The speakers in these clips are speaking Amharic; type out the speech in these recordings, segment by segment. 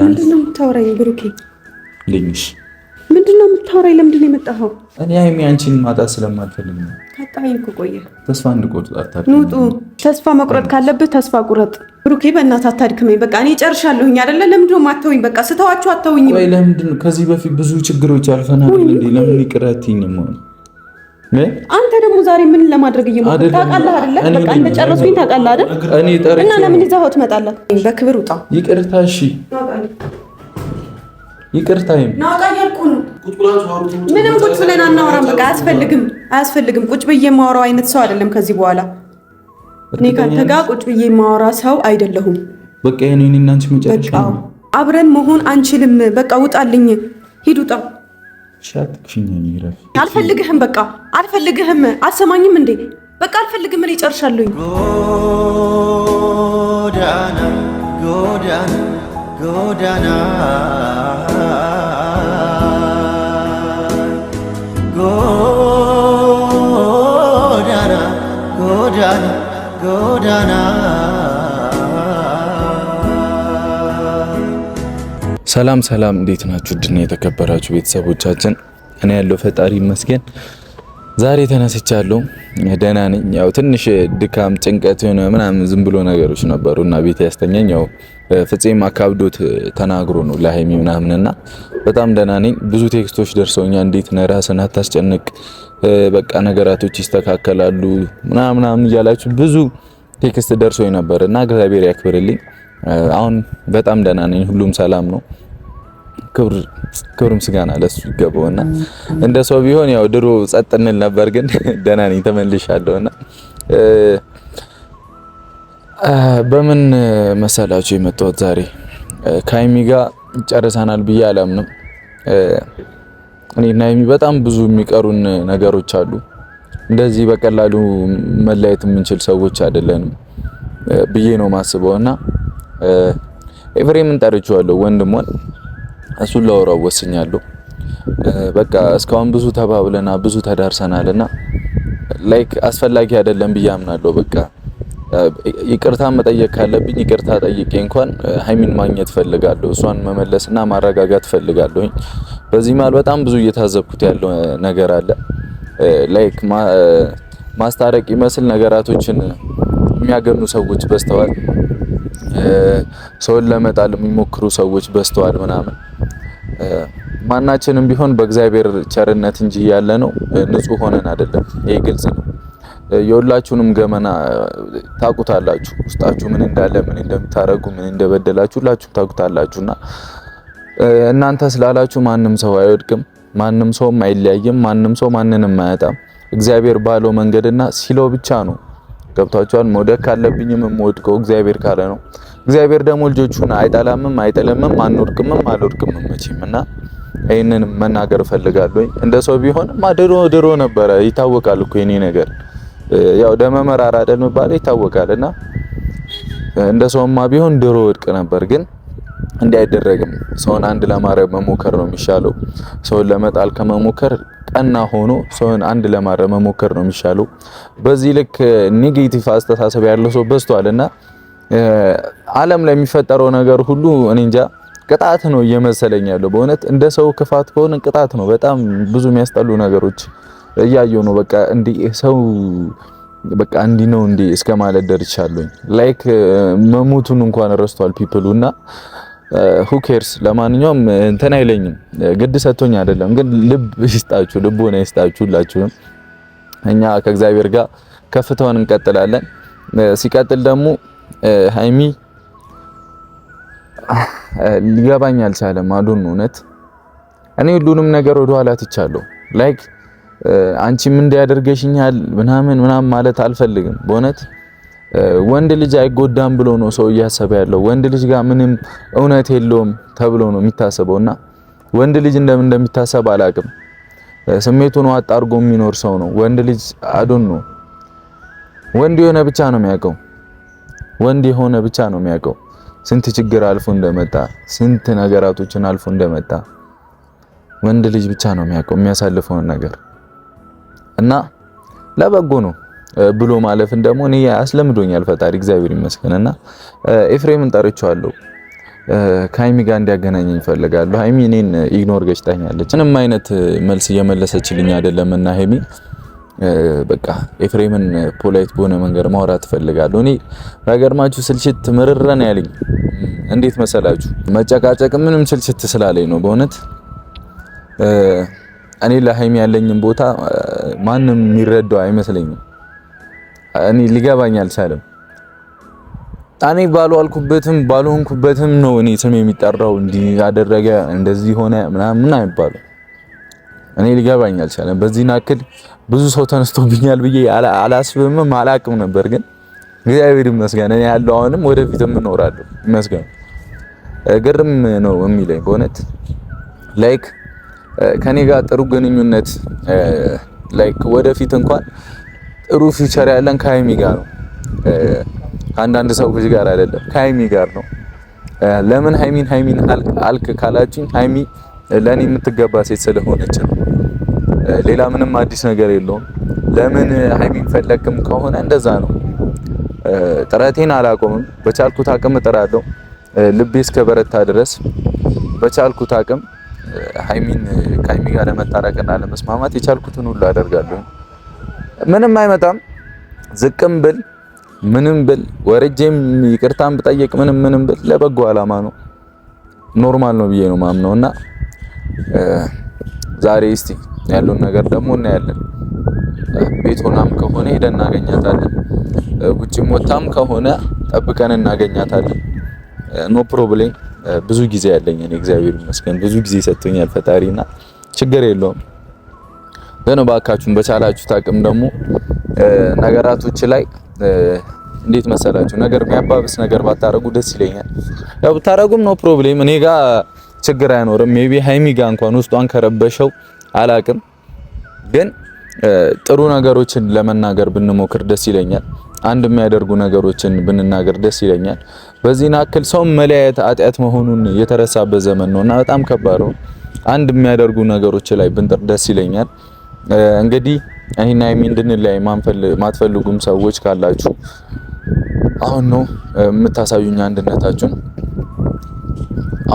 ምንድነው የምታወራኝ ብሩኬ? ልኝሽ ምንድነው የምታወራኝ? ለምንድን ነው የመጣኸው? እኔ ሀይሚ አንቺን ማጣት ስለማልፈልግ ነው። ካጣኸኝ እኮ ቆየ። ተስፋ እንድቆርጥ አታድርግ። ኑጡ ተስፋ መቁረጥ ካለብህ ተስፋ ቁረጥ። ብሩኬ በእናትህ አታድክመኝ። በቃ እኔ ጨርሻለሁኝ አይደለ? ለምንድን ነው የማትተውኝ? በቃ ስተዋችሁ አትተውኝም ወይ? ለምንድን ከዚህ በፊት ብዙ ችግሮች አልፈናል እንዴ? ለምን ይቅር አትይኝም? አንተ ደግሞ ዛሬ ምን ለማድረግ እየሞከርክ ታውቃለህ አይደለ? በቃ እንደጨረስኩኝ ታውቃለህ አይደል? እና ለምን ይዘኸው ትመጣለህ? በክብር ውጣ። ይቅርታ። እሺ ይቅርታ። ናውጣ እያልኩህ ነው። ምንም ቁጭ ብለን አናወራም። በቃ አያስፈልግም። ቁጭ ብዬ የማወራው አይነት ሰው አይደለም ከዚህ በኋላ። እኔ ካንተ ጋር ቁጭ ብዬ የማወራ ሰው አይደለሁም። በቃ የኔ እና አንቺ መጨረሻ ነው። አብረን መሆን አንችልም። በቃ ውጣልኝ። ሂድ ውጣ። አልፈልግህም። በቃ አልፈልግህም። አሰማኝም እንዴ? በቃ አልፈልግም። እኔ ጨርሻለሁኝ። ጎዳና ሰላም፣ እንዴት ናችሁ? ድና የተከበራችሁ ቤተሰቦቻችን፣ እኔ ያለው ፈጣሪ ይመስገን ዛሬ ተነስቻለሁ። ደህና ነኝ። ያው ትንሽ ድካም፣ ጭንቀት የሆነ ምናምን ዝም ብሎ ነገሮች ነበሩና ቤት ያስተኛኝ ያው ፍፄም አካብዶት ተናግሮ ነው ለሀይሚ ምናምንና በጣም ደህና ነኝ። ብዙ ቴክስቶች ደርሰውኛል። እንዴት ነህ? ራስን አታስጨንቅ፣ በቃ ነገራቶች ይስተካከላሉ ምናምን እያላችሁ ብዙ ቴክስት ደርሶኝ ነበርና እግዚአብሔር ያክብርልኝ። አሁን በጣም ደህና ነኝ። ሁሉም ሰላም ነው። ክብር ምስጋና ለሱ ይገባውና እንደ ሰው ቢሆን ያው ድሮ ጸጥ እንል ነበር፣ ግን ደህና ነኝ ተመልሻለሁና በምን መሰላችሁ የመጣሁት ዛሬ ከሀይሚ ጋር ጨርሰናል ብዬ አላምንም። እኔና ሀይሚ በጣም ብዙ የሚቀሩን ነገሮች አሉ። እንደዚህ በቀላሉ መለያየት የምንችል ሰዎች አይደለንም ብዬ ነው ማስበውና ኤፍሬምን ጠርቼዋለሁ፣ ወንድሞን እሱን ላወራው ወስኛለሁ። በቃ እስካሁን ብዙ ተባብለና ብዙ ተዳርሰናልና ላይክ አስፈላጊ አይደለም ብዬ አምናለሁ። በቃ ይቅርታ መጠየቅ ካለብኝ ይቅርታ ጠይቄ እንኳን ሀይሚን ማግኘት ፈልጋለሁ፣ እሷን መመለስና ማረጋጋት ፈልጋለሁ። በዚህ መሀል በጣም ብዙ እየታዘብኩት ያለው ነገር አለ። ላይክ ማስታረቅ ይመስል ነገራቶችን የሚያገኑ ሰዎች በስተዋል፣ ሰውን ለመጣል የሚሞክሩ ሰዎች በስተዋል ምናምን። ማናችንም ቢሆን በእግዚአብሔር ቸርነት እንጂ ያለ ነው ንጹህ ሆነን አይደለም። ይሄ ግልጽ ነው። የሁላችሁንም ገመና ታውቁታላችሁ። ውስጣችሁ ምን እንዳለ፣ ምን እንደምታረጉ፣ ምን እንደበደላችሁ ሁላችሁም ታውቁታላችሁና እናንተ ስላላችሁ ማንም ሰው አይወድቅም፣ ማንም ሰው አይለያይም፣ ማንም ሰው ማንንም አያጣም። እግዚአብሔር ባለው መንገድና ሲለው ብቻ ነው። ገብታችኋል? መውደቅ ካለብኝም የምወድቀው እግዚአብሔር ካለ ነው። እግዚአብሔር ደግሞ ልጆቹን አይጠላምም፣ አይጥልምም፣ አንወድቅምም፣ አልወድቅምም መቼምና ይሄንን መናገር ፈልጋለሁ። እንደ ሰው ቢሆን ድሮ ነበረ። ይታወቃል እኮ የኔ ነገር ያው ደመ መራራ አይደል መባል ይታወቃልና እንደ ሰውማ ቢሆን ድሮ ወድቅ ነበር። ግን እንዲህ አይደረግም። ሰውን አንድ ለማድረግ መሞከር ነው የሚሻለው። ሰውን ለመጣል ከመሞከር ቀና ሆኖ ሰውን አንድ ለማድረግ መሞከር ነው የሚሻለው። በዚህ ልክ ኔጌቲቭ አስተሳሰብ ያለው ሰው በዝቷልና ዓለም ላይ የሚፈጠረው ነገር ሁሉ እኔ እንጃ ቅጣት ነው እየመሰለኝ ያለው። በእውነት እንደ ሰው ክፋት ከሆነ ቅጣት ነው። በጣም ብዙ የሚያስጠሉ ነገሮች እያየሁ ነው። በቃ እንዴ ሰው በቃ እንዲ ነው እንዴ እስከ ማለት ደርቻለሁ። ላይክ መሞቱን እንኳን ረስቷል ፒፕሉና who cares። ለማንኛውም እንትን አይለኝም፣ ግድ ሰጥቶኝ አይደለም። ግን ልብ ይስጣችሁ፣ ልቦና ይስጣችሁ ሁላችሁም። እኛ ከእግዚአብሔር ጋር ከፍታውን እንቀጥላለን። ሲቀጥል ደግሞ ሀይሚ ሊገባኝ አልቻለም። አዱን እውነት እኔ ሁሉንም ነገር ወደ ኋላ ትቻለሁ። ላይክ አንቺም እንዲያደርገሽኛል ምናምን ማለት አልፈልግም። በእውነት ወንድ ልጅ አይጎዳም ብሎ ነው ሰው እያሰበ ያለው። ወንድ ልጅ ጋር ምንም እውነት የለውም ተብሎ ነው የሚታሰበውና ወንድ ልጅ እንደሚታሰብ አላቅም። ስሜቱን ዋጥ አድርጎ የሚኖር ሰው ነው ወንድ ልጅ። አዱን ነው ወንድ የሆነ ብቻ ነው የሚያውቀው። ወንድ የሆነ ብቻ ነው የሚያውቀው ስንት ችግር አልፎ እንደመጣ፣ ስንት ነገራቶችን አልፎ እንደመጣ ወንድ ልጅ ብቻ ነው የሚያውቀው የሚያሳልፈውን ነገር እና ለበጎ ነው ብሎ ማለፍን ደግሞ እኔ አስለምዶኛል ፈጣሪ እግዚአብሔር ይመስገንና ኤፍሬምን ጠርቼዋለሁ። ከሀይሚ ጋር እንዲያገናኘኝ እፈልጋለሁ። ሀይሚ እኔን ኢግኖር ገጭታኛለች። ምንም አይነት መልስ እየመለሰችልኝ አይደለምና ሀይሚ በቃ ኤፍሬምን ፖላይት በሆነ መንገድ ማውራት እፈልጋለሁ። እኔ ባገርማችሁ ስልችት ምርረን ያለኝ እንዴት መሰላችሁ? መጨቃጨቅ ምንም ስልችት ስላለኝ ነው በእውነት እኔ ለሀይሚ ያለኝን ቦታ ማንም የሚረዳው አይመስለኝም። እኔ ሊገባኝ አልቻለም። እኔ ባልሆንኩበትም ነው እኔ ስም የሚጠራው። እንዲህ ያደረገ እንደዚህ ሆነ ምናምን አይባልም። እኔ ሊገባኝ አልቻለም። በዚህ ናክል ብዙ ሰው ተነስቶብኛል ብዬ አላስብምም አላቅም ነበር። ግን እግዚአብሔር ይመስገን እኔ ያለው አሁንም ወደፊትም እኖራለሁ ይመስገን። ግርም ነው የሚለኝ በእውነት ላይክ ከኔ ጋር ጥሩ ግንኙነት ላይክ ወደፊት እንኳን ጥሩ ፊውቸር ያለን ከሀይሚ ጋር ነው። አንዳንድ ሰዎች ጋር አይደለም ከሀይሚ ጋር ነው። ለምን ሀይሚን አልክ ካላችኝ ሀይሚ ለኔ የምትገባ ሴት ስለሆነች ነው። ሌላ ምንም አዲስ ነገር የለውም። ለምን ሀይሚን ፈለክም ከሆነ እንደዛ ነው። ጥረቴን አላቆምም። በቻልኩት አቅም እጥራለሁ። ልቤ እስከ በረታ ድረስ በቻልኩት አቅም ሀይሚን ከሀይሚ ጋር ለመታረቅና ለመስማማት የቻልኩትን ሁሉ አደርጋለሁ። ምንም አይመጣም። ዝቅም ብል ምንም ብል ወርጄም ይቅርታም ብጠይቅ ምንም ብል ለበጎ አላማ ነው። ኖርማል ነው ብዬ ነው ማምነውና ዛሬ እስቲ ያለውን ነገር ደግሞ እናያለን። ቤት ሆናም ከሆነ ሄደን እናገኛታለን። ውጭም ወጣም ከሆነ ጠብቀን እናገኛታለን። ኖ ፕሮብሌም። ብዙ ጊዜ ያለኝ እኔ እግዚአብሔር ይመስገን ብዙ ጊዜ ሰጥቶኛል ፈጣሪና ችግር የለውም። ግን ባካችሁን በቻላችሁት አቅም ደግሞ ነገራቶች ላይ እንዴት መሰላችሁ ነገር የሚያባብስ ነገር ባታረጉ ደስ ይለኛል። ያው ብታረጉም ኖ ፕሮብሌም እኔ ጋር ችግር አይኖርም። ሜቢ ሀይሚ ጋር እንኳን ውስጧን ከረበሸው አላቅም። ግን ጥሩ ነገሮችን ለመናገር ብንሞክር ደስ ይለኛል። አንድ የሚያደርጉ ነገሮችን ብንናገር ደስ ይለኛል። በዚህ ናክል ሰው መለያየት ኃጢአት መሆኑን የተረሳበት ዘመን ነውና በጣም ከባድ ነው። አንድ የሚያደርጉ ነገሮች ላይ ብንጥር ደስ ይለኛል። እንግዲህ እኔና ሀይሚ እንድንለያይ ማትፈልጉም ሰዎች ካላችሁ አሁን ነው የምታሳዩኝ አንድነታችሁን።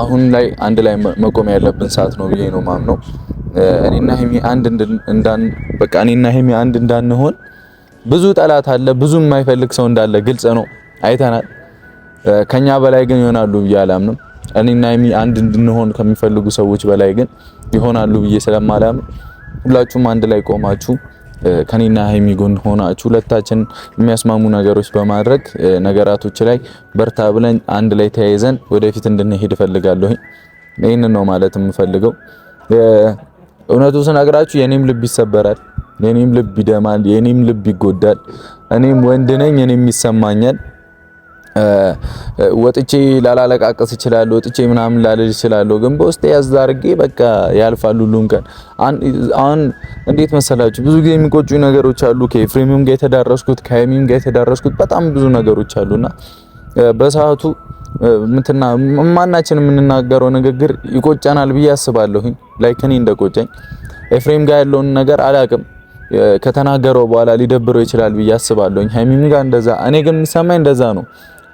አሁን ላይ አንድ ላይ መቆም ያለብን ሰዓት ነው ብዬ ነው ማምነው። እኔና ሀይሚ አንድ እንዳንሆን ብዙ ጠላት አለ፣ ብዙ የማይፈልግ ሰው እንዳለ ግልጽ ነው፣ አይተናል። ከኛ በላይ ግን ይሆናሉ ብዬ አላምንም። እኔና ሀይሚ አንድ እንድንሆን ከሚፈልጉ ሰዎች በላይ ግን ይሆናሉ ብዬ ስለማላምን ሁላችሁም አንድ ላይ ቆማችሁ ከኔና ሀይሚ ጎን ሆናችሁ ሁለታችን የሚያስማሙ ነገሮች በማድረግ ነገራቶች ላይ በርታ ብለን አንድ ላይ ተያይዘን ወደፊት እንድንሄድ እፈልጋለሁ። ይሄንን ነው ማለት የምፈልገው። እውነቱ ስነግራችሁ የኔም ልብ ይሰበራል፣ የኔም ልብ ይደማል፣ የኔም ልብ ይጎዳል። እኔም ወንድ ነኝ፣ እኔም ይሰማኛል። ወጥቼ ላላለቃቀስ እችላለሁ፣ ወጥቼ ምናምን ላልል እችላለሁ። ግን በውስጥ ያዝ አድርጌ በቃ ያልፋል ሁሉም ቀን። አሁን እንዴት መሰላችሁ ብዙ ጊዜ የሚቆጩ ነገሮች አሉ። ከኤፍሬምም ጋር የተዳረስኩት ከሀይሚም ጋር የተዳረስኩት በጣም ብዙ ነገሮች አሉና በሰዓቱ ማናችን የምንናገረው ንግግር ይቆጨናል ብዬ አስባለሁ። ላይክ እኔ እንደቆጨኝ ኤፍሬም ጋር ያለውን ነገር አላቅም ከተናገረው በኋላ ሊደብረው ይችላል ብዬ አስባለሁ። ሀይሚም ጋር እንደዛ። እኔ ግን የሚሰማኝ እንደዛ ነው።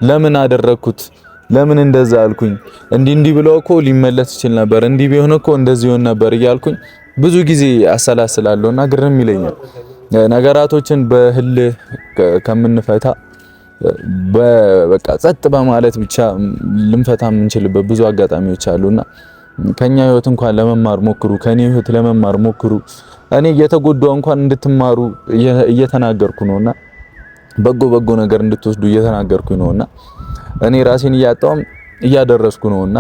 ለምን አደረኩት? ለምን እንደዛ አልኩኝ? እንዲህ ብለው እኮ ሊመለስ ይችል ነበር፣ እንዲህ ቢሆን እኮ እንደዚህ ይሆን ነበር እያልኩኝ ብዙ ጊዜ አሰላስላለሁና ግርም ይለኛል። ነገራቶችን በህል ከምንፈታ በቃ ጸጥ በማለት ብቻ ልንፈታ የምንችልበት ብዙ አጋጣሚዎች አሉና ከኛ ህይወት እንኳን ለመማር ሞክሩ፣ ከኔ ህይወት ለመማር ሞክሩ። እኔ እየተጎዳው እንኳን እንድትማሩ እየተናገርኩ ነውና በጎ ነገር እንድትወስዱ እየተናገርኩ ነውና እኔ ራሴን እያጣውም እያደረስኩ ነውና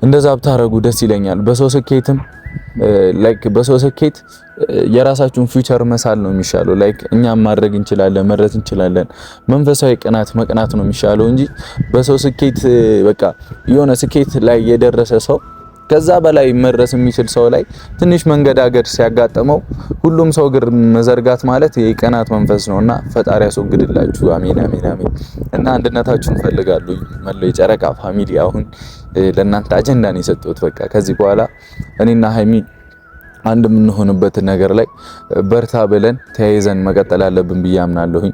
እንደዛ ብታረጉ ደስ ይለኛል። በሰው ስኬትም ላይክ በሰው ስኬት የራሳችሁን ፊውቸር መሳል ነው የሚሻለው። ላይክ እኛም ማድረግ እንችላለን፣ መድረስ እንችላለን። መንፈሳዊ መቅናት ነው የሚሻለው እንጂ በሰው ስኬት በቃ የሆነ ስኬት ላይ የደረሰ ሰው ከዛ በላይ መድረስ የሚችል ሰው ላይ ትንሽ መንገዳገድ ሲያጋጥመው ሁሉም ሰው እግር መዘርጋት ማለት የቅናት መንፈስ ነውና ፈጣሪ ያስወግድላችሁ። አሜን አሜን አሜን። እና አንድነታችሁን ፈልጋለሁ መለው የጨረቃ ፋሚሊ። አሁን ለእናንተ አጀንዳ ነው የሰጠሁት። በቃ ከዚህ በኋላ እኔና ሀይሚ አንድ የምንሆንበት ነገር ላይ በርታ ብለን ተያይዘን መቀጠል አለብን ብዬ አምናለሁኝ።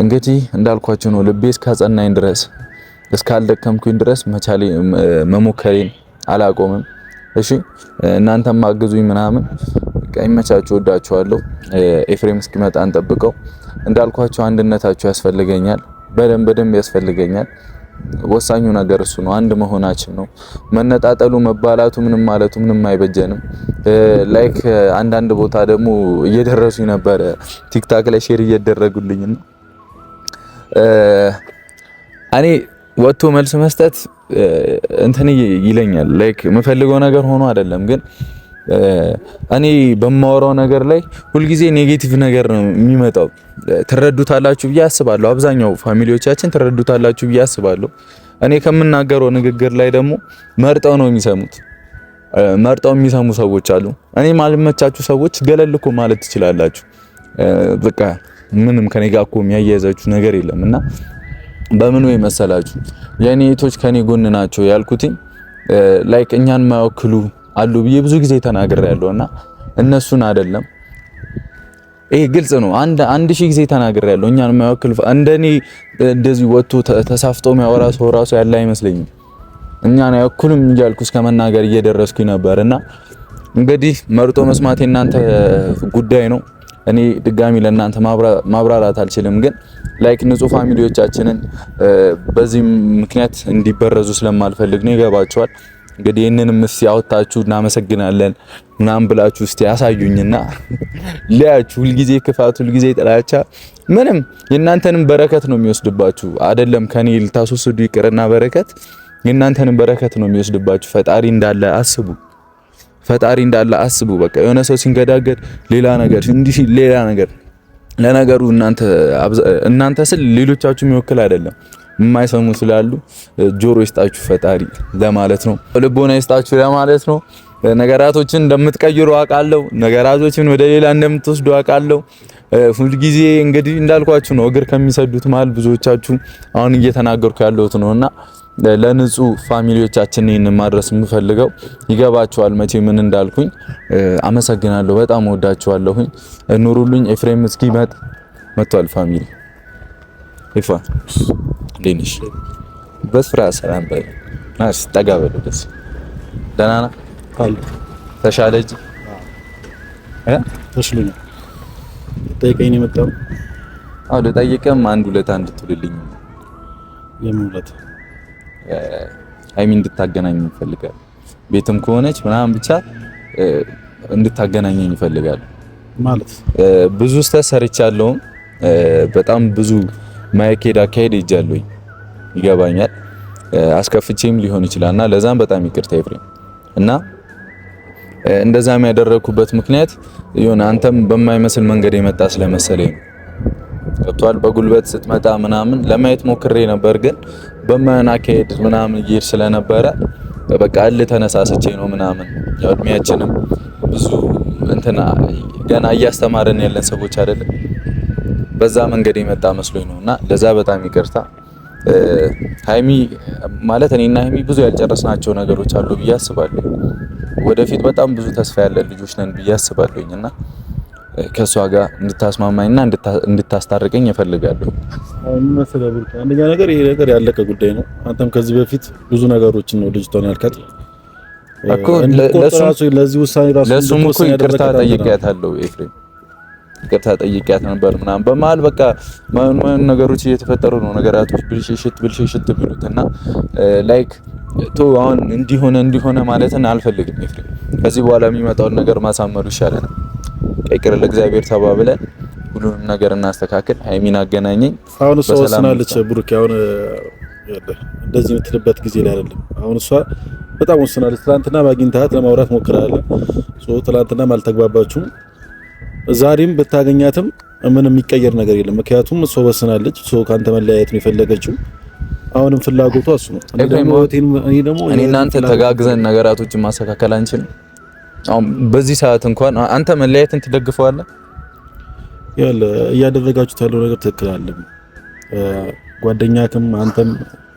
እንግዲህ እንዳልኳችሁ ነው ልቤ እስካጸናኝ ድረስ እስካልደከምኩኝ ድረስ መሞከሬን አላቆምም። እሺ እናንተም አግዙኝ ምናምን። በቃ ይመቻችሁ፣ ወዳችኋለሁ። ኤፍሬም እስኪመጣ እንጠብቀው። እንዳልኳችሁ አንድነታችሁ ያስፈልገኛል፣ በደንብ ያስፈልገኛል። ወሳኙ ነገር እሱ ነው፣ አንድ መሆናችን ነው። መነጣጠሉ መባላቱ ምንም ማለቱ ምንም አይበጀንም። ላይክ አንዳንድ ቦታ ደግሞ እየደረሱኝ ነበረ ቲክታክ ላይ ሼር እየደረጉልኝ ነው። እኔ ወጥቶ መልስ መስጠት እንትን ይለኛል። ላይክ የምፈልገው ነገር ሆኖ አይደለም፣ ግን እኔ በማወራው ነገር ላይ ሁልጊዜ ኔጌቲቭ ነገር ነው የሚመጣው። ትረዱታላችሁ ብዬ አስባለሁ። አብዛኛው ፋሚሊዎቻችን ትረዱታላችሁ ብዬ አስባለሁ። እኔ ከምናገረው ንግግር ላይ ደግሞ መርጠው ነው የሚሰሙት። መርጠው የሚሰሙ ሰዎች አሉ። እኔ ማልመቻችሁ ሰዎች ገለል እኮ ማለት ትችላላችሁ። በቃ ምንም ከኔ ጋር እኮ የሚያያዛችሁ ነገር የለምና በምን ወይ መሰላችሁ የኔ እህቶች ከኔ ጎን ናቸው ያልኩትኝ ላይክ እኛን ማይወክሉ አሉ ብዬ ብዙ ጊዜ ተናግሬያለሁና እነሱን አይደለም። ይሄ ግልጽ ነው። አንድ ሺህ ጊዜ ተናግሬያለሁ። እኛን ማይወክሉ እንደኔ እንደዚህ ወጥቶ ተሳፍጦ የሚያወራ ሰው ራሱ ያለ አይመስለኝም። እኛን አይወክሉም እያልኩ እስከ መናገር እየደረስኩኝ ነበርና እንግዲህ መርጦ መስማት የእናንተ ጉዳይ ነው። እኔ ድጋሚ ለእናንተ ማብራራት አልችልም። ግን ላይክ ንጹህ ፋሚሊዎቻችንን በዚህ ምክንያት እንዲበረዙ ስለማልፈልግ ነው። ይገባችኋል። እንግዲህ ይሄንንም እስቲ አውጣችሁ እናመሰግናለን ምናምን ብላችሁ እስቲ ያሳዩኝና ለያችሁ። ሁልጊዜ ክፋት፣ ሁልጊዜ ጥላቻ ምንም የእናንተንም በረከት ነው የሚወስድባችሁ። አይደለም ከኔ ልታስወስዱ ይቅርና በረከት የእናንተንም በረከት ነው የሚወስድባችሁ። ፈጣሪ እንዳለ አስቡ። ፈጣሪ እንዳለ አስቡ። በቃ የሆነ ሰው ሲንገዳገድ ሌላ ነገር እንዲህ ሌላ ነገር። ለነገሩ እናንተ ስል ሌሎቻችሁ የሚወክል አይደለም። የማይሰሙ ስላሉ ጆሮ ይስጣችሁ ፈጣሪ ለማለት ነው። ልቦና ይስጣችሁ ለማለት ነው። ነገራቶችን እንደምትቀይሩ አውቃለሁ። ነገራቶችን ወደ ሌላ እንደምትወስዱ አውቃለሁ። ሁልጊዜ እንግዲህ እንዳልኳችሁ ነው። እግር ከሚሰዱት መሀል ብዙዎቻችሁ አሁን እየተናገርኩ ያለሁት ነውና ለንጹህ ፋሚሊዎቻችን ይሄን ማድረስ የምፈልገው ይገባችኋል መቼ ምን እንዳልኩኝ። አመሰግናለሁ። በጣም ወዳችኋለሁኝ። ኑሩልኝ። ኤፍሬም እስኪመጣ መጥቷል። ፋሚሊ ይፋ ዴኒሽ በስራ ሰላም ባይ ናስ ተጋበለ ደስ ደህና ነህ አለ ተሻለ እጅ ተሽሎኝ ጠይቀኝ ነው የመጣው። አዎ ለጠይቀም አንድ ሁለት እንድትልልኝ የሙለት ሀይሚ እንድታገናኝ ይፈልጋል። ቤትም ከሆነች ምናምን ብቻ እንድታገናኘኝ ይፈልጋል። ማለት ብዙ ስተሰርቻለሁ። በጣም ብዙ ማይኬድ አካሄድ ይጃለሁኝ። ይገባኛል። አስከፍቼም ሊሆን ይችላልና ለዛም በጣም ይቅርታ ኤፍሬም። እና እንደዛም ያደረኩበት ምክንያት ይሁን አንተም በማይመስል መንገድ የመጣ ስለመሰለኝ ነው። ገብቷል። በጉልበት ስትመጣ ምናምን ለማየት ሞክሬ ነበር፣ ግን በማን አካሄድ ምናምን ይሄድ ስለነበረ በቃ ተነሳስቼ ነው ምናምን። ያው እድሜያችንም ብዙ እንትና ገና እያስተማረን ያለን ሰዎች አይደለም። በዛ መንገድ የመጣ መስሎኝ ነውና ለዛ በጣም ይቅርታ። ሃይሚ ማለት እኔና ሃይሚ ብዙ ያልጨረስናቸው ነገሮች አሉ ብዬ አስባለሁ። ወደፊት በጣም ብዙ ተስፋ ያለን ልጆች ነን ብዬ አስባለሁኝና ከሷ ጋር እንድታስማማኝና እንድታስታርቀኝ እፈልጋለሁ። አሁን መሰለህ አንደኛ ነገር ይሄ ነገር ያለቀ ጉዳይ ነው። አንተም ከዚህ በፊት ብዙ ነገሮችን ነው ልጅቷን ያልካት እኮ ለዚህ ውሳኔ ራሱ ለሱም እኮ ይቅርታ ጠይቄያታለሁ ኤፍሬም። ይቅርታ ጠይቄያት ነበር ምናምን። በመሀል በቃ ማን ነገሮች እየተፈጠሩ ነው። ነገራቶች ብልሽሽት ብሉትና ላይክ አሁን እንዲሆነ ማለትን አልፈልግም ኤፍሬም። ከዚህ በኋላ የሚመጣውን ነገር ማሳመሩ ይሻላል። ይቅር ለእግዚአብሔር ተባብለን ሁሉንም ነገር እናስተካክል። ሃይሚን አገናኘኝ። አሁን እሷ ወስናለች ብሩክ። አሁን እንደዚህ የምትልበት ጊዜ ላይ አይደለም። አሁን እሷ በጣም ወስናለች። ትናንትና ባግኝታት ለማውራት ሞክራለች። ትናንትናም አልተግባባችሁም። ዛሬም ብታገኛትም ምንም የሚቀየር ነገር የለም። ምክንያቱም እሷ ወስናለች። ካንተ መለያየት ነው የፈለገችው። አሁንም ፍላጎቷ እሱ ነው። እኔ እናንተ ተጋግዘን ነገራቶችን ማስተካከል አንችልም። አሁን በዚህ ሰዓት እንኳን አንተ መለያየትን ትደግፈዋለህ? ያለ እያደረጋችሁት ያለው ነገር ትክክል አይደለም። ጓደኛክም አንተም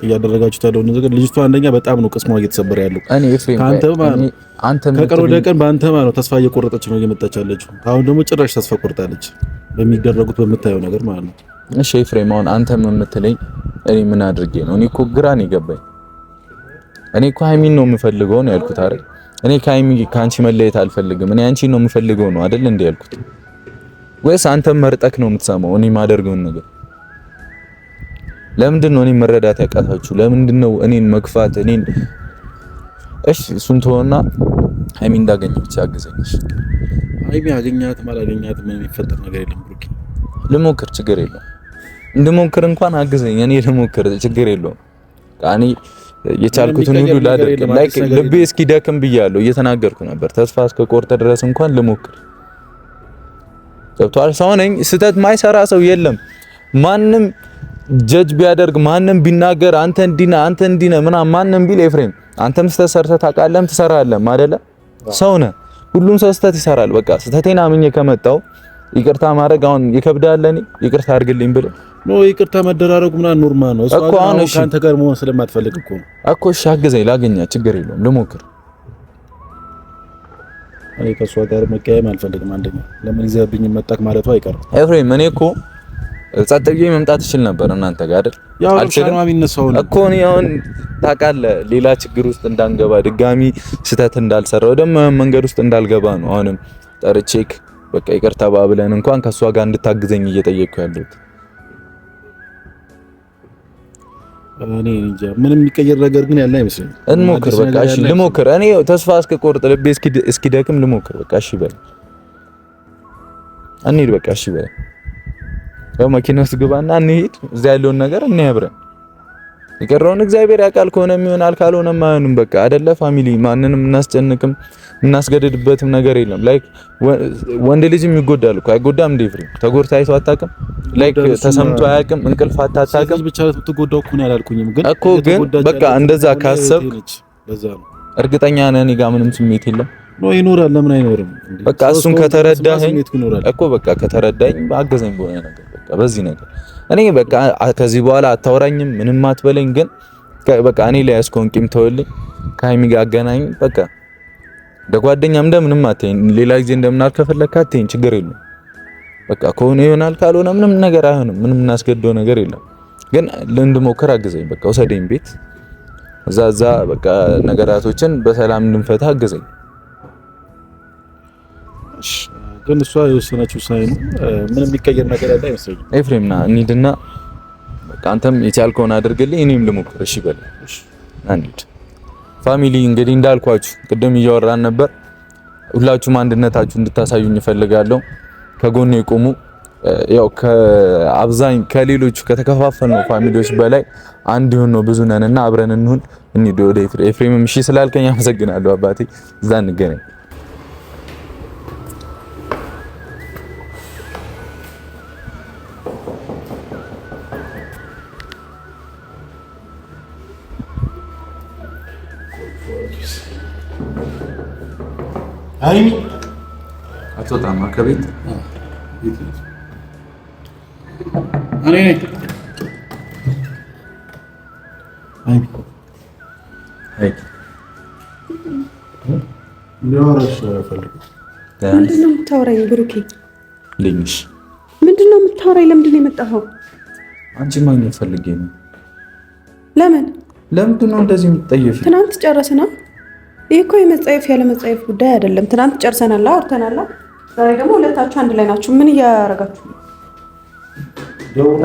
እያደረጋችሁት ያለው ነገር ልጅቷ አንደኛ በጣም ነው ቅስሟ እየተሰበረ ያለው። አንተ ከቀን ወደ ቀን በአንተ ማለት ተስፋ እየቆረጠች ነው እየመጣች ያለችው። አሁን ደግሞ ጭራሽ ተስፋ ቆርጣለች በሚደረጉት በምታየው ነገር ማለት ነው። እሺ ኤፍሬም አሁን አንተም የምትለኝ እኔ ምን አድርጌ ነው? እኔ እኮ ግራ ነው የገባኝ። እኔ እኮ ሃይሚን ነው የምፈልገው ነው ያልኩት አይደል? እኔ ከሃይሚ ከአንቺ መለየት አልፈልግም። እኔ አንቺን ነው የምፈልገው ነው አይደል እንዴ ያልኩት? ወይስ አንተም መርጠክ ነው የምትሰማው እኔ ማደርገውን ነገር? ለምንድን ነው እኔ መረዳት ያቃታችሁ? ለምንድን ነው እኔን መግፋት እኔን? እሺ እሱን ተወና ሃይሚ እንዳገኘው ብቻ አግዘኝሽ። ሃይሚ አገኛት ማላገኛት ምን የሚፈጠር ነገር የለም ብሩክ። ልሞክር፣ ችግር የለውም። እንድሞክር እንኳን አግዘኝ። እኔ ልሞክር፣ ችግር የለውም። እኔ የቻልኩትን ሁሉ ላድርግ። ላይክ ልቤ እስኪደክም ብያለሁ፣ እየተናገርኩ ነበር። ተስፋ እስከ ቆርጠ ድረስ እንኳን ልሞክር። ገብቶሃል? ሰው ነኝ፣ ስህተት ማይሰራ ሰው የለም። ማንም ጀጅ ቢያደርግ ማንም ቢናገር አንተ እንዲና ምናምን ማንም ቢል ኤፍሬም አንተም ስህተት ሰርተህ ታውቃለህ፣ ትሰራለህ አይደለ? ሰው ነህ። ሁሉም ሰው ስህተት ይሰራል። በቃ ስህተቴን አምኜ ከመጣው ይቅርታ ማድረግ አሁን ይከብዳል። እኔ ይቅርታ አድርግልኝ ብለህ ነው ይቅርታ መደራረጉ ምናምን ኖርማል ነው እኮ። አሁን ካንተ ጋር መሆን ስለማትፈልግ እኮ ነው እኮ። እሺ አግዘኝ፣ ላገኛት፣ ችግር የለውም፣ ልሞክር። እኔ ከሷ ጋር መቀየም አልፈልግም። አንደኛ ለምን ይዘብኝ መጣክ ማለቱ አይቀርም ኤፍሬም። እኔ እኮ ጸጥ ብዬ መምጣት እችል ነበር እናንተ ጋር አይደል? አልችልም እኮ እኔ አሁን ታውቃለህ፣ ሌላ ችግር ውስጥ እንዳንገባ ድጋሚ ስህተት እንዳልሰራ ወደ መንገድ ውስጥ እንዳልገባ ነው አሁንም ጠርቼክ በቃ ይቅርታ ባብለን እንኳን ከሷ ጋር እንድታግዘኝ እየጠየቅኩ ያለሁት። እኔ እንጃ ምንም የሚቀየር ነገር ግን ያለ አይመስለኝም። እንሞክር በቃ እሺ፣ ልሞክር። እኔ ተስፋ እስከቆርጥ ልቤ እስኪደክም ልሞክር በቃ እሺ በል። እንሂድ በቃ እሺ በል። ያው መኪና ውስጥ ግባና እንሂድ፣ እዛ ያለውን ነገር እንያብረን። የቀረውን እግዚአብሔር ያውቃል። ከሆነ የሚሆናል፣ ካልሆነም አይሆንም። በቃ አይደለ ፋሚሊ፣ ማንንም እናስጨንቅም እናስገድድበትም ነገር የለም። ላይክ ወንድ ልጅም ይጎዳል እኮ አይጎዳም እንዴ ፍሬ? ተጎድታ አይቶ አታውቅም? ላይክ ተሰምቶ አያውቅም? እንቅልፍ አታጣቅም? ብቻ ትጎዳው እኮ ነው ያላልኩኝም፣ ግን እኮ ግን በቃ እንደዛ ካሰብክ ለዛ ነው እርግጠኛ ነህ እኔ ጋር ምንም ስሜት የለም ነው። ይኖራል፣ ለምን አይኖርም? በቃ እሱን ከተረዳኸኝ እኮ በቃ ከተረዳኝ አገዘኝ በሆነ ነገር በቃ በዚህ ነገር እኔ በቃ ከዚህ በኋላ አታወራኝም፣ ምንም አትበለኝ። ግን በቃ እኔ ላይ ያስኮን ቂም ተወልኝ፣ ከሃይሚ ጋር አገናኝ። በቃ ለጓደኛም እንደምንም አትይኝ፣ ሌላ ጊዜ እንደምናል ከፈለክ አትይኝ፣ ችግር የለም። በቃ ከሆነ ይሆናል፣ ካልሆነ ምንም ነገር አይሆንም። ምንም እናስገድደው ነገር የለም። ግን እንድሞክር አግዘኝ። በቃ ወሰደኝ ቤት እዛ በቃ ነገራቶችን በሰላም እንድንፈታ አግዘኝ። እሺ ግን እሷ የወሰነችው ውሳኔ ነው። ምንም የሚቀየር ነገር ያለ አይመስለኝም። ኤፍሬም ና እንሂድና በቃ አንተም የቻልከውን አድርግልኝ፣ እኔም ልሞክር። እሺ በል አንሂድ። ፋሚሊ እንግዲህ እንዳልኳችሁ ቅድም እያወራን ነበር። ሁላችሁም አንድነታችሁ እንድታሳዩኝ እፈልጋለሁ። ከጎኔ ቆሙ። ያው ከሌሎቹ ከተከፋፈልነው ፋሚሊዎች በላይ አንድ ይሁን ነው ብዙ ነንና አብረን እንሁን። እንሂድ ወደ ኤፍሬም። እሺ ስላልከኝ አመሰግናለሁ አባቴ። እዛ እንገናኝ። ሃይሚ አትወጣም ከቤት? እኔ ሃይሚ ምንድን ነው የምታወራኝ? ብሩኬ ልኝሽ ምንድን ነው የምታወራኝ? ለምንድን ነው የመጣኸው? አንቺ ማግኘት ፈልጌ ነው። ለምንድን ነው እንደዚህ የምትጠየፊ? ትናንት ጨረስና ይሄ እኮ የመጻየፍ ያለ መጻየፍ ጉዳይ አይደለም። ትናንት ጨርሰናል፣ አውርተናል። ዛሬ ደግሞ ሁለታችሁ አንድ ላይ ናችሁ። ምን እያደረጋችሁ ነው?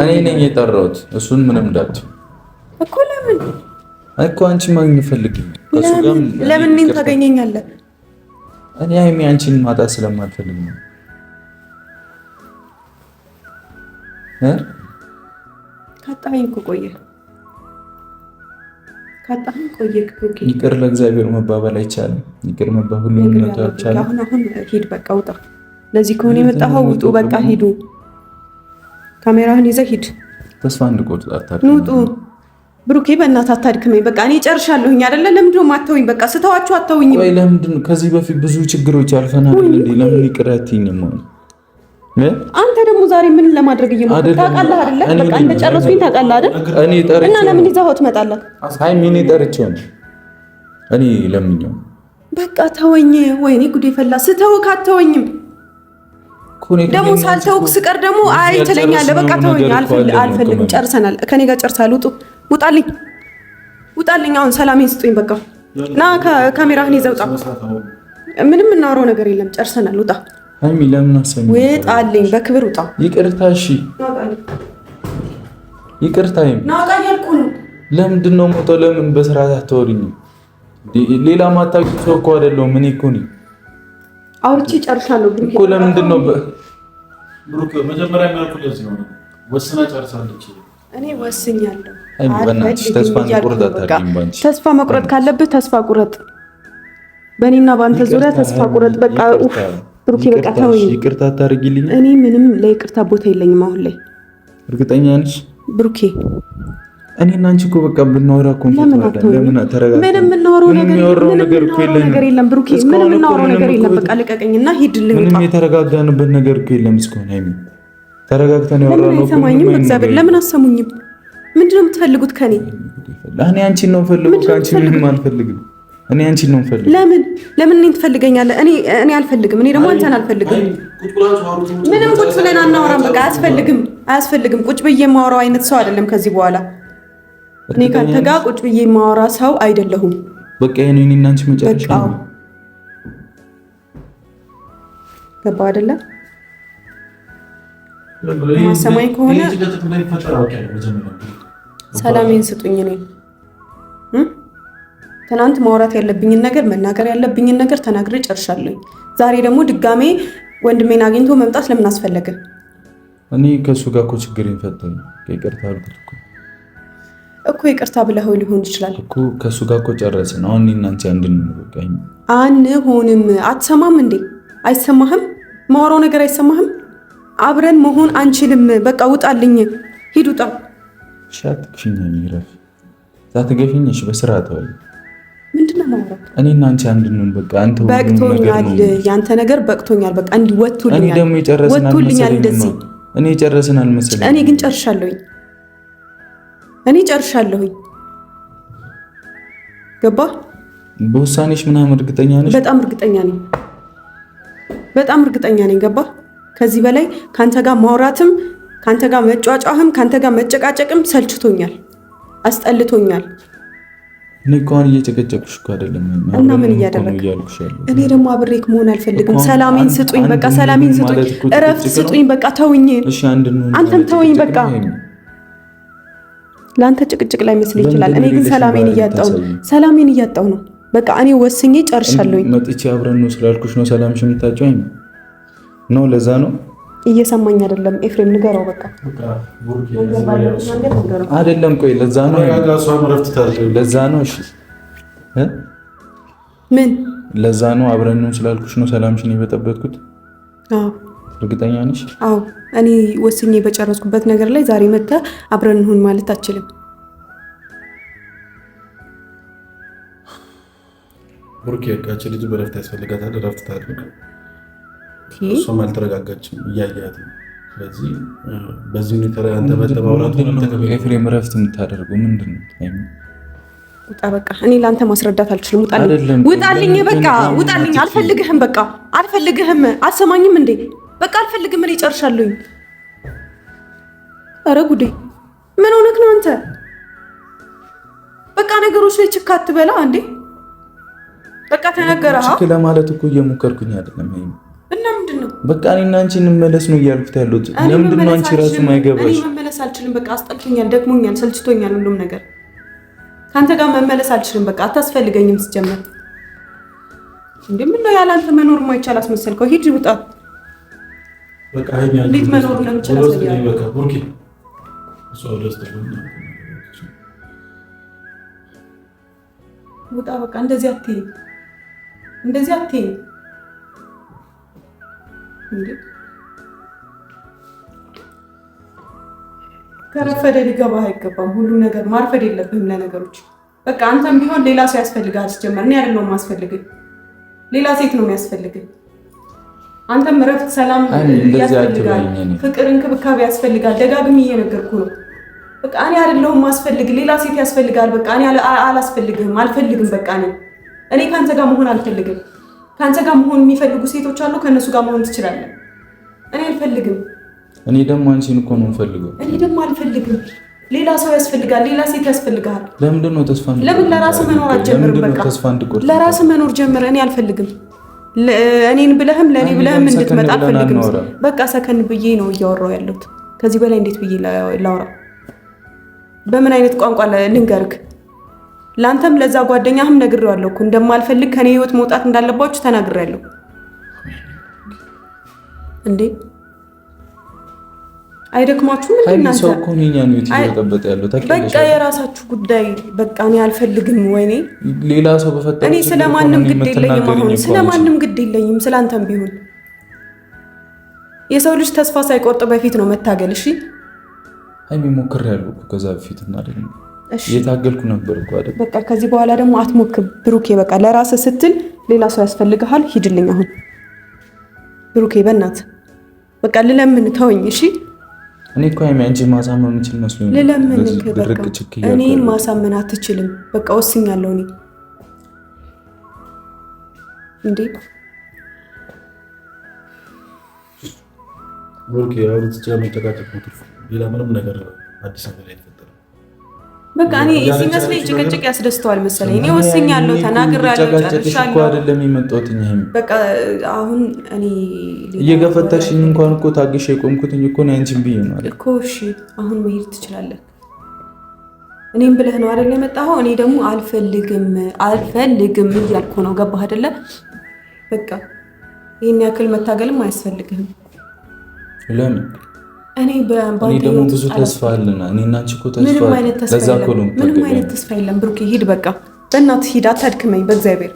እኔ ነኝ የጠራሁት፣ እሱን ምንም እንዳትዪ እኮ። ለምን እኮ አንቺ ማግኘት ፈልጌ ነው። ለምን እኔን ታገኘኛለህ? እኔ ሃይሚ አንቺን ማጣት ስለማልፈልግ ነው። ካጣኸኝ እኮ ቆየህ። ይቅር ለእግዚአብሔር መባባል አይቻልም። ይቅር መባባል ሁሉንም ነገር አይቻልም። አሁን ሂድ፣ በቃ ውጣ። ለዚህ ከሆነ የመጣኸው ውጡ፣ በቃ ሂዱ። ካሜራህን ይዘህ ሂድ። ተስፋ እንድቆርጥ አታድርግ። ውጡ። ብሩኬ በእናትህ አታድክመኝ። በቃ እኔ ጨርሻለሁኝ አይደለ? ለምንድን ነው የማትተውኝ? በቃ ስተዋችሁ አትተውኝም ወይ? ለምንድን ከዚህ በፊት ብዙ ችግሮች አልፈናል እንዴ? ለምን ይቅር አትይኝም? አንተ ደግሞ ዛሬ ምን ለማድረግ እየሞከርክ ታውቃለህ አይደለ? በቃ እንደጨረስኩኝ ታውቃለህ አይደል? እኔ ጠርቼው እና ለምን ይዘኸው ትመጣለህ? ሃይሚ እኔ ጠርቼው ነው። እኔ ለምኜው በቃ ተወኝ። ወይኔ ጉዴ ፈላ። ስተውክ አትተወኝም እኮ ደግሞ ሳልተውክ ስቀር ደግሞ አይ ትለኛለህ። በቃ ተወኝ፣ አልፈልግም። ጨርሰናል። ከኔ ጋር ጨርሳል። ውጣልኝ። አሁን ሰላሜን ስጡኝ። በቃ ና ካሜራህን ይዘህ ውጣ። ምንም እናወራው ነገር የለም። ጨርሰናል። ውጣ ሃይሚ። ለምን አሰኝ? ውጣልኝ፣ በክብር ውጣ። ይቅርታ። እሺ ይቅርታ። ናውጣ ያልኩህ ነው። ለምንድን ነው የምወጣው? ለምን በስርዓት አታወሪኝም? ሌላ ማታውቂው ሰው እኮ አይደለሁም እኔ እኮ ነኝ። አውርቼ ጨርሻለሁ እኮ። ለምንድን ነው ብሩክ መጀመሪያ የሚያልኩት ለዚህ ነው። ወስና ጨርሳለች። እኔ ወስኛለሁ። ተስፋ መቁረጥ ካለብህ ተስፋ ቁረጥ። በእኔና በአንተ ዙሪያ ተስፋ ቁረጥ። በቃ ብሩኬ፣ በቃ ተወኝ። ይቅርታ አታርጊልኝ። እኔ ምንም ለይቅርታ ቦታ የለኝም አሁን ላይ። እርግጠኛ ነሽ ብሩኬ? እኔ እና አንቺ እኮ በቃ ብናወራ እኮ ለምን ተረጋጋ። ምንም የምናወራው ነገር የለም ብሩኬ፣ ምንም የምናወራው ነገር የለም። በቃ ልቀቀኝና ሂድልኝ። ምንም የተረጋጋንበት ነገር እኮ የለም እስካሁን። ሃይሚ ተረጋግተን ያወራነው እኮ አይሰማኝም። በእግዚአብሔር ለምን አሰሙኝም? ምንድነው የምትፈልጉት ከኔ? እኔ አንቺን ነው ፈልጉ፣ ካንቺ ምንም አልፈልግም። እኔ አንቺን ነው ፈልጉ። ለምን እኔን ትፈልገኛለህ? እኔ አልፈልግም። እኔ ደግሞ አንተን አልፈልግም። ምንም ቁጭ ብለን አናወራም። በቃ አያስፈልግም። ቁጭ ብዬ የማወራው አይነት ሰው አይደለም ከዚህ በኋላ። እኔ ካንተ ጋር ቁጭ ብዬ የማወራ ሰው አይደለሁም። በቃ እኔ እና አንቺ መጨረሻ ነው። ገባ አይደለ? ማሰማኝ ከሆነ ሰላሜን ስጡኝ። እኔ ትናንት ማውራት ያለብኝን ነገር መናገር ያለብኝን ነገር ተናግሬ ጨርሻለሁ። ዛሬ ደግሞ ድጋሜ ወንድሜን አግኝቶ መምጣት ለምን አስፈለገ? እኔ ከሱ ጋር እኮ ችግሬን ፈተኝ። ይቅርታ አልኩት እኮ ይቅርታ ብለኸው ሊሆን ይችላል እኮ። ከሱ ጋር እኮ ጨረስን። አሁን እኔና አንቺ አንሆንም። አትሰማም እንዴ? አይሰማህም? ማወራው ነገር አይሰማህም? አብረን መሆን አንችልም። በቃ ውጣልኝ። ሂድ ውጣ። ሻትክሽኛ ይረፍ ዛትገፊኝሽ በስርዓት ወይ ምንድነው ማውራት? እኔና አንቺ አንድነን በቃ አንተ በቅቶኛል። ያንተ ነገር በቅቶኛል። በቃ እንዲወጡልኛል። እኔ ደግሞ ወጡልኛል። እንደዚህ እኔ ጨረስናል መሰለኝ። እኔ ግን ጨርሻለሁኝ። ገባ? በውሳኔሽ ምናምን እርግጠኛ ነሽ? በጣም እርግጠኛ ነኝ። ገባ? ከዚህ በላይ ካንተ ጋር ማውራትም ካንተ ጋር መጫጫህም ካንተ ጋር መጨቃጨቅም ሰልችቶኛል፣ አስጠልቶኛል። እኔ እንኳን እየጨቀጨቅሽ እኮ አይደለም እና ምን እያደረግሽ? እኔ ደግሞ አብሬክ መሆን አልፈልግም። ሰላሜን ስጡኝ። በቃ ሰላሜን ስጡኝ። እረፍት ስጡኝ። በቃ ተውኝ። እሺ አንተም ተውኝ። በቃ ለአንተ ጭቅጭቅ ላይ መስል ይችላል። እኔ ግን ሰላሜን እያጣሁ ነው። በቃ እኔ ወስኜ ጨርሻለሁኝ። መጥቼ አብረን ነው ስላልኩሽ ነው ሰላምሽ የምታጫው ነው። ለዛ ነው እየሰማኝ አይደለም። ኤፍሬም ንገረው። በቃ አይደለም። ቆይ ለዛ ነው። እሺ ምን ለዛ ነው አብረን ነው ስላልኩሽ ነው ሰላምሽን የበጠበጥኩት። አዎ እርግጠኛ ነሽ? አዎ እኔ ወስኜ በጨረስኩበት ነገር ላይ ዛሬ መጥተህ አብረን እንሁን ማለት አትችልም። ብሩክ ያቃች ልጅ በረፍት ያስፈልጋታል። ረፍት ታድርግ። እሷም አልተረጋጋችም፣ እያያት ነው። ስለዚህ በዚህ ሁኔታ ላይ አንተ በተባውራት ኤፍሬም ረፍት የምታደርገው ምንድን ነው? ውጣ በቃ። እኔ ለአንተ ማስረዳት አልችልም። ውጣልኝ። በቃ ውጣልኝ። አልፈልግህም። በቃ አልፈልግህም። አትሰማኝም እንዴ? በቃ አልፈልግም። እኔ ጨርሻለሁኝ። ኧረ ጉዴ! ምን ሆነክ ነው አንተ? በቃ ነገሮች ላይ ችካ አትበላ እንዴ? በቃ ተነገረህ። ችክ ለማለት እኮ እየሞከርኩኝ አይደለም። እና ምንድነው? በቃ እኔና አንቺ እንመለስ ነው እያልኩት ያለሁት። ለምንድን ነው አንቺ ራሱ ማይገባሽ? እኔ መመለስ አልችልም። በቃ አስጠልቶኛል፣ ደክሞኛል፣ ሰልችቶኛል ሁሉም ነገር። ካንተ ጋር መመለስ አልችልም። በቃ አታስፈልገኝም። ሲጀመር እንዴ ምን ነው ያለ አንተ መኖር ማይቻል አስመሰልከው። ሂድ ውጣ። በቃ ሀይሚ እንዴት መኖር እንደምችል አስፈልጋለሁ። በቃ ቡርኪ ውጣ። በቃ እንደዚህ አትይኝ፣ እንደዚህ አትይኝ። ከረፈደ ሊገባህ አይገባም። ሁሉ ነገር ማርፈድ የለብህም ለነገሮች። በቃ አንተም ቢሆን ሌላ ሰው ያስፈልጋል። ሲጀመር እኔ አይደለሁም የማስፈልግህ፣ ሌላ ሴት ነው የሚያስፈልግህ። አንተም እረፍት፣ ሰላም ያስፈልጋል፣ ፍቅር፣ እንክብካቤ ያስፈልጋል። ደጋግሜ እየነገርኩህ ነው። በቃ እኔ አይደለሁም የማስፈልግህ፣ ሌላ ሴት ያስፈልጋል። በቃ እኔ አላስፈልግህም፣ አልፈልግም። በቃ እኔ ከአንተ ጋር መሆን አልፈልግም። ከአንተ ጋር መሆን የሚፈልጉ ሴቶች አሉ፣ ከእነሱ ጋር መሆን ትችላለህ። እኔ አልፈልግም። እኔ ደግሞ አንቺን እኮ ነው የምፈልገው። እኔ ደግሞ አልፈልግም። ሌላ ሰው ያስፈልጋል፣ ሌላ ሴት ያስፈልጋል። ለምንድን ነው ተስፋ እንድቆርጥ? ለምን ለራስህ መኖር አትጀምርም? በቃ ተስፋ እንድቆርጥ ለራስህ መኖር ጀምር። እኔ አልፈልግም። እኔን ብለህም ለእኔ ብለህም እንድትመጣ አልፈልግም። በቃ ሰከን ብዬ ነው እያወራሁ ያለሁት። ከዚህ በላይ እንዴት ብዬ ላውራ? በምን አይነት ቋንቋ ልንገርክ? ለአንተም ለዛ ጓደኛህም ነግሬዋለሁ እኮ እንደማልፈልግ ከኔ ህይወት መውጣት እንዳለባችሁ ተናግሬያለሁ። እንዴ አይደክማችሁም? እናንተ ሰው እኮ ነው እኛን እየተበጠበጠ ያለው ታውቂያለሽ። በቃ የራሳችሁ ጉዳይ። በቃ እኔ አልፈልግም። ወይኔ ሌላ ሰው በፈጠረው እኔ ስለማንም ግድ የለኝም። አሁን ስለማንም ግድ የለኝም። ስላንተም ቢሆን የሰው ልጅ ተስፋ ሳይቆርጥ በፊት ነው መታገል። እሺ አይሚ ሞክሬያለሁ እኮ ከዛ በፊት ማለት ነው። እየታገልኩ ነበር እኮ አይደል? በቃ ከዚህ በኋላ ደግሞ አትሞክር ብሩኬ። በቃ ለራስህ ስትል ሌላ ሰው ያስፈልግሃል። ሂድልኝ አሁን ብሩኬ፣ በእናትህ በቃ ልለምን፣ ተወኝ። እሺ እኔ እኮ አይሚ አንቺ ማሳመን የምችል መስሎኝ ነው። ልለምን፣ በቃ እኔን ማሳመን አትችልም። በቃ ወስኛለሁ እኔ። እንዴ ብሩኬ አሁን ተጨቃጨቅ ነው ትርፉ። ሌላ ምንም ነገር አዲስ ነገር አይፈጠርም። በቃ እኔ ሲመስለኝ ጭቅጭቅ ያስደስተዋል መሰለኝ። እኔ ወስኛለሁ፣ ተናግሬያለሁ፣ ጨርሻለሁ። አይደለም የመጣሁት በቃ አሁን እኔ እየገፈተርሽኝ እንኳን እኮ ታግሼ የቆምኩት እኮ ነው አንቺን ብዬ ነው እኮ። እሺ አሁን መሄድ ትችላለህ። እኔም ብለህ ነው አይደል የመጣኸው? እኔ ደግሞ አልፈልግም እያልኩ ነው። ገባህ አይደለ? በቃ ይሄን ያክል መታገልም አያስፈልግህም። ለምን? እኔ ደግሞ ብዙ ተስፋ አለና እኔ እና አንቺ እኮ ተስፋ ምንም አይነት ተስፋ የለም። ብሩኬ ሂድ፣ በቃ በእናትህ ሂድ፣ አታድክመኝ በእግዚአብሔር።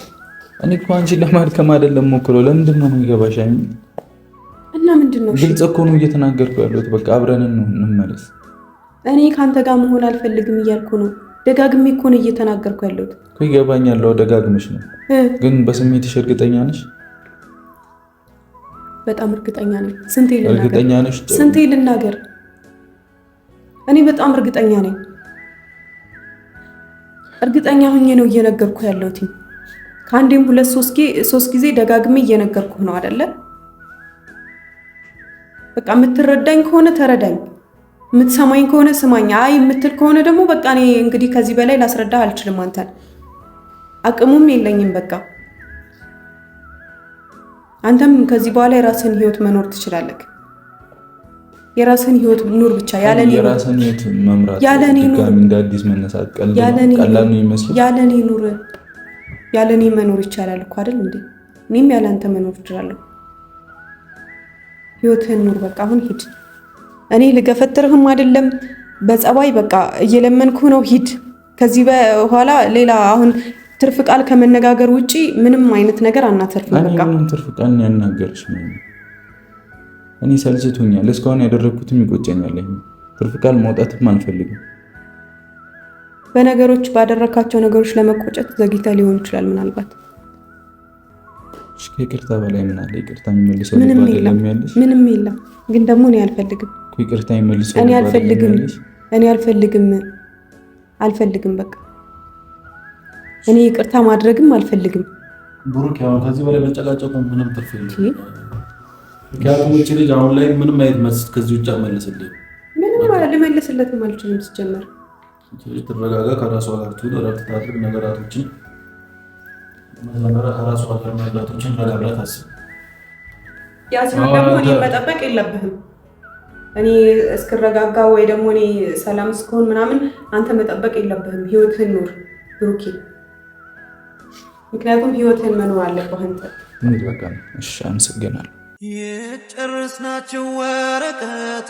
እኔ እኮ አንቺን ለማድከም አይደለም ሞክረው። ለምንድን ነው የሚገባሽ? እና ምንድን ነው? ግልጽ እኮ ነው እየተናገርኩ ያለሁት። በቃ አብረን እንመለስ። እኔ ከአንተ ጋር መሆን አልፈልግም እያልኩ ነው። ደጋግሜ እኮ ነው እየተናገርኩ ያለሁት እኮ። ይገባኛል፣ ደጋግመሽ ነው። ግን በስሜትሽ እርግጠኛ ነሽ? በጣም እርግጠኛ ነኝ። ስንቴ ልናገር? እኔ በጣም እርግጠኛ ነኝ። እርግጠኛ ሆኜ ነው እየነገርኩ ያለሁት። ከአንዴም ሁለት ሶስት ጊዜ ደጋግሜ እየነገርኩ ነው አይደለ? በቃ የምትረዳኝ ከሆነ ተረዳኝ፣ የምትሰማኝ ከሆነ ስማኝ። አይ የምትል ከሆነ ደግሞ በቃ እኔ እንግዲህ ከዚህ በላይ ላስረዳህ አልችልም። አንተን አቅሙም የለኝም። በቃ አንተም ከዚህ በኋላ የራስህን ህይወት መኖር ትችላለህ። የራስህን ህይወት ኑር ብቻ። ያለኔ የራስህን ህይወት መምራት ድጋሚ እንደ አዲስ መነሳት ቀላል ነው ይመስል። ያለኔ መኖር ይቻላል እኮ አይደል እንዴ? እኔም ያለ አንተ መኖር እችላለሁ። ህይወትህን ኑር በቃ። አሁን ሂድ። እኔ ልገፈትርህም አይደለም በጸባይ በቃ እየለመንኩህ ነው። ሂድ። ከዚህ በኋላ ሌላ አሁን ትርፍ ቃል ከመነጋገር ውጪ ምንም አይነት ነገር አናተርፍም። በቃ ምንም ትርፍ ቃል ያናገርሽ ነው። እኔ ሰልችቶኛል። እስካሁን ያደረኩትም ይቆጨኛል። ትርፍ ቃል ማውጣትም አልፈልግም። በነገሮች ባደረካቸው ነገሮች ለመቆጨት ዘግይተህ ሊሆን ይችላል ምናልባት። እሺ ከይቅርታ በላይ ምን አለ? ይቅርታ የሚመልሰው አይደለም ያለሽ? ምንም የለም። ግን ደግሞ እኔ አልፈልግም። ይቅርታ የሚመልሰው እኔ አልፈልግም። በቃ እኔ ይቅርታ ማድረግም አልፈልግም። ብሩክ ያው ከዚህ በላይ መጨቃጨቁ ምንም ትርፍ የለም። ምክንያቱም እቺ ልጅ አሁን ላይ ምንም አይነት መልስ ከዚህ ውጭ አልመለሰልኝም። ምንም ልመልስለትም አልችልም። ሲጀመር ትረጋጋ፣ ከራሷ ጋር ትሁን፣ እረፍት ታድርግ። ነገራቶችን መጀመሪያ ከራሷ ጋር ነገራቶችን ረጋግራ ታስብ። ያ ሲሆን ደግሞ እኔ መጠበቅ የለብህም። እኔ እስክረጋጋ ወይ ደግሞ እኔ ሰላም እስክሆን ምናምን አንተ መጠበቅ የለብህም። ህይወትህን ኑር ብሩኬ። ምክንያቱም ህይወትህን መኖር አለብህ አንተ። ምን በቃ እሺ፣ አመሰግናለሁ። የጨረስናቸው ወረቀቶ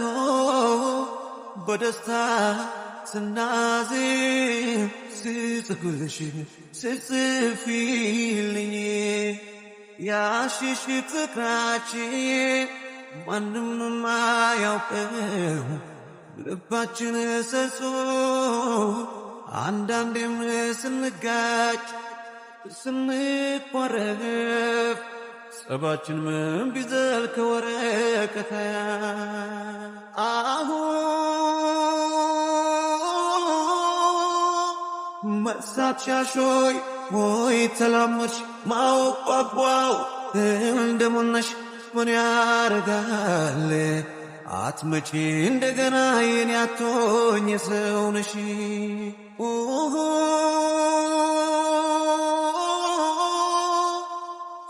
በደስታ ስናዜም ስጽፍልሽ ስጽፊልኝ ያሽሽ ፍቅራችን ማንም ማያውቀው ልባችን ሰሶ አንዳንዴም ስንጋጭ ስንቆረፍ ጸባችን ምን ቢዘል ከወረቀት አሁን መርሳት ሻሾይ ወይ ተላመሽ ማወቅ ቋቋው እንደሞነሽ ምን ያረጋል አትመጪ እንደገና የኔ አትሆኝ የሰው ነሽ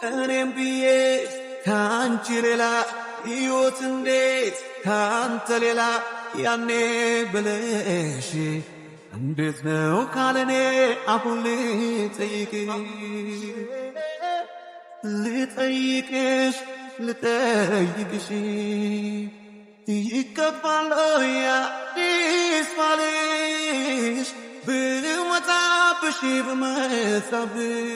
እኔም ብዬ ካንቺ ሌላ ሕይወት እንዴት ካንተ ሌላ ያኔ ብለሽ እንዴት ነው ካለኔ አሁን ልጠይቅሽ ይገባል አዲስ ባልሽ ብመጣብሽ